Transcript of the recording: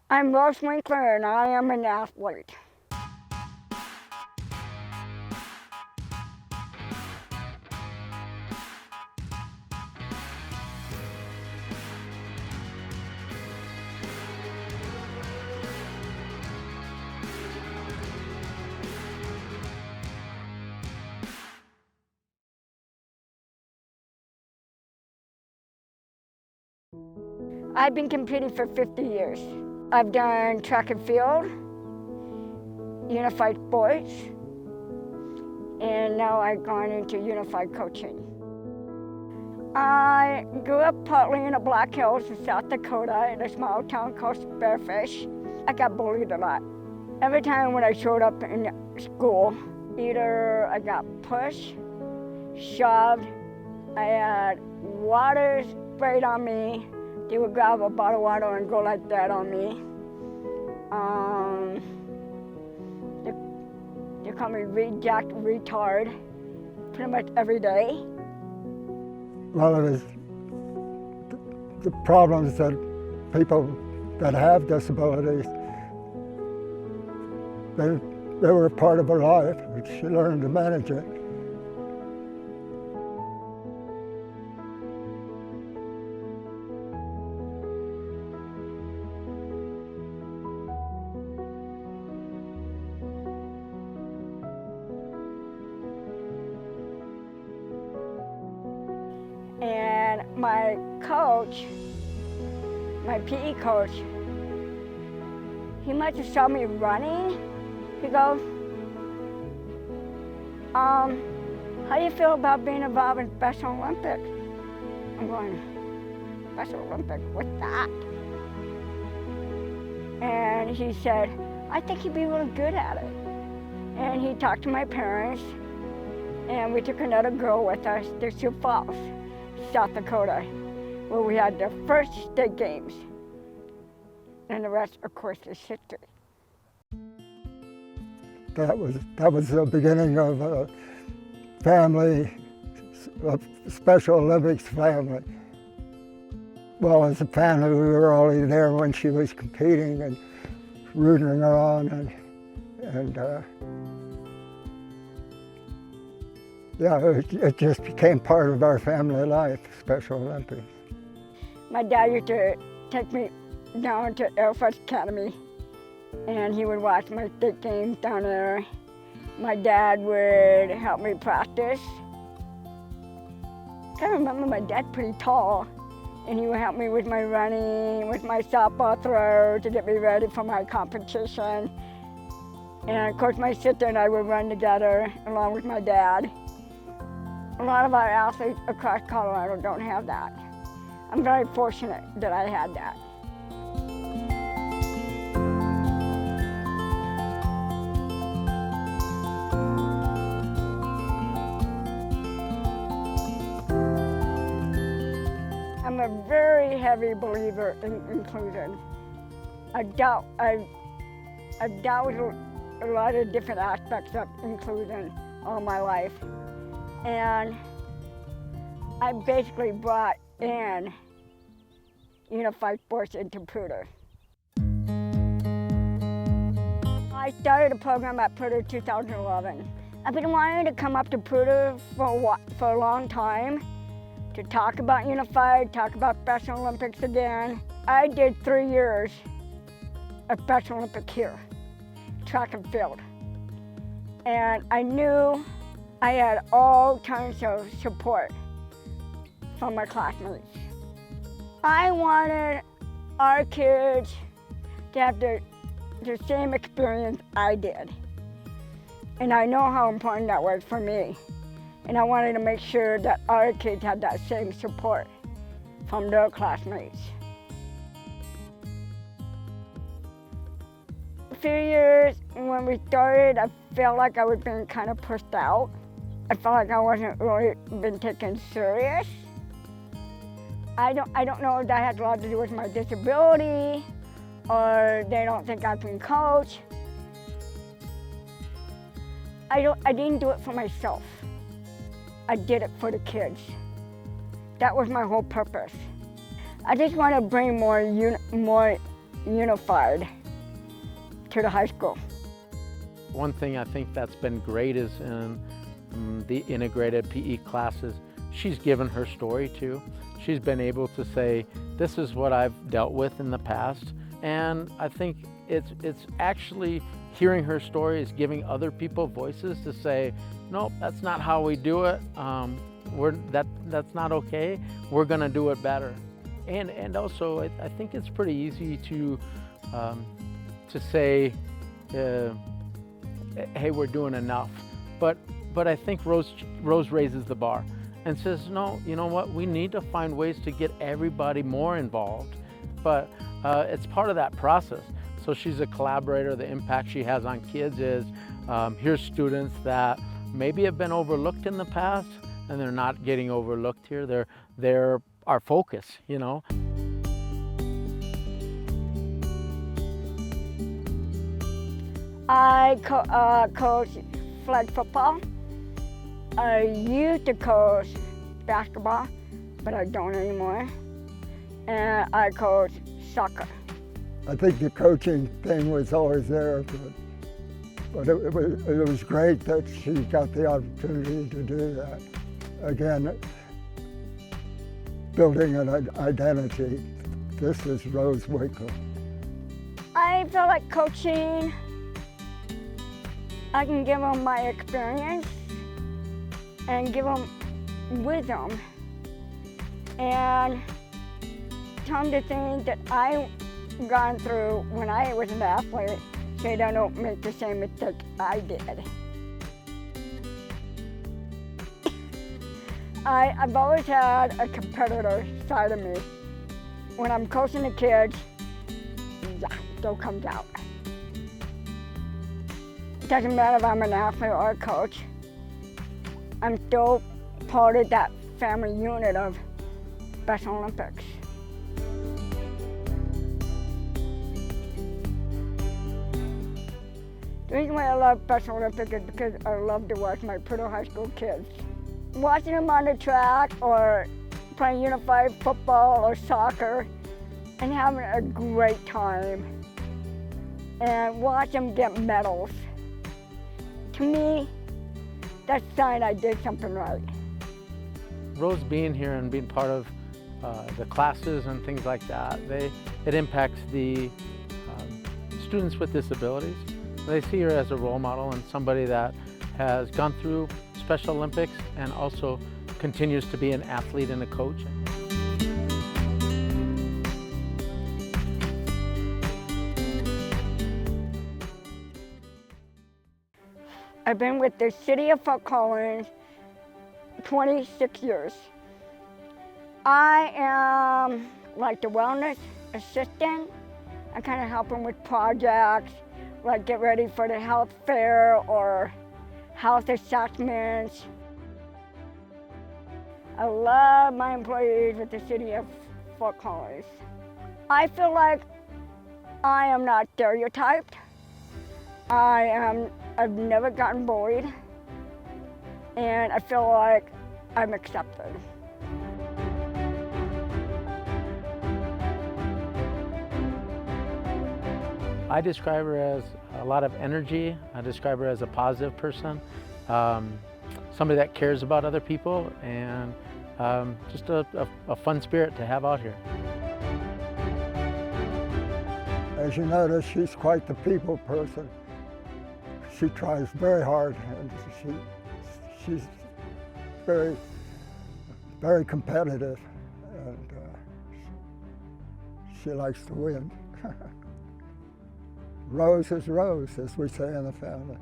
I'm Rose Winkler and I am an athlete. I've been competing for 50 years. I've done track and field, unified sports, and now I've gone into unified coaching. I grew up partly in the Black Hills in South Dakota in a small town called Spearfish. I got bullied a lot. Every time when I showed up in school, either I got pushed, shoved, I had water sprayed on me. They would grab a bottle of water and go like that on me. They call me reject, retard, pretty much every day. Well, it was the problems that people that have disabilities, they were a part of our life. We should learn to manage it. And my coach, my PE coach, he must have saw me running. He goes, how do you feel about being involved in Special Olympics? I'm going, Special Olympics, what's that? And he said, I think you'd be really good at it. And he talked to my parents, and we took another girl with us to Sioux Falls, South Dakota, where we had the first state games. And the rest, of course, is history. That was the beginning of a family, a Special Olympics family. Well, as a family, we were already there when she was competing and rooting her on, yeah, it just became part of our family life, Special Olympics. My dad used to take me down to Air Force Academy, and he would watch my state games down there. My dad would help me practice. I remember my dad pretty tall, and he would help me with my running, with my softball throw to get me ready for my competition. And of course, my sister and I would run together along with my dad. A lot of our athletes across Colorado don't have that. I'm very fortunate that I had that. I'm a very heavy believer in inclusion. I've dealt with a lot of different aspects of inclusion all my life. And I basically brought in unified sports into Poudre. I started a program at Poudre 2011. I've been wanting to come up to Poudre for a long time to talk about unified, talk about Special Olympics again. I did 3 years of Special Olympics here, track and field. And I knew I had all kinds of support from my classmates. I wanted our kids to have the same experience I did. And I know how important that was for me. And I wanted to make sure that our kids had that same support from their classmates. A few years when we started, I felt like I was being kind of pushed out. I felt like I wasn't really being taken serious. I don't know if that had a lot to do with my disability, or they don't think I can coach. I didn't do it for myself. I did it for the kids. That was my whole purpose. I just want to bring more unified to the high school. One thing I think that's been great is in the integrated PE classes, she's given her story too. She's been able to say, this is what I've dealt with in the past. And I think it's actually hearing her story is giving other people voices to say, no, that's not how we do it. That's not okay. We're gonna do it better. And also, I think it's pretty easy to say, hey, we're doing enough. But I think Rose raises the bar and says, no, you know what? We need to find ways to get everybody more involved. But it's part of that process. So she's a collaborator. The impact she has on kids is, here's students that maybe have been overlooked in the past, and they're not getting overlooked here. They're our focus, you know. I coach flag football. I used to coach basketball, but I don't anymore. And I coach soccer. I think the coaching thing was always there, but it was great that she got the opportunity to do that. Again, building an identity. This is Rose Winkler. I feel like coaching, I can give them my experience and give them wisdom and tell them the things that I've gone through when I was an athlete so they don't make the same mistake I did. I've always had a competitor side of me. When I'm coaching the kids, yeah, it still comes out. It doesn't matter if I'm an athlete or a coach. I'm still part of that family unit of Special Olympics. The reason why I love Special Olympics is because I love to watch my Poudre High School kids. Watching them on the track or playing unified football or soccer and having a great time and watch them get medals. To me, that's a sign I did something right. Rose being here and being part of the classes and things like that, it impacts the students with disabilities. They see her as a role model and somebody that has gone through Special Olympics and also continues to be an athlete and a coach. I've been with the city of Fort Collins 26 years. I am like the wellness assistant. I kind of help them with projects, like get ready for the health fair or health assessments. I love my employees with the city of Fort Collins. I feel like I am not stereotyped. I've never gotten bullied, and I feel like I'm accepted. I describe her as a lot of energy. I describe her as a positive person, somebody that cares about other people, and just a fun spirit to have out here. As you notice, she's quite the people person. She tries very hard, and she's very, very competitive, and she likes to win. Rose is Rose, as we say in the family.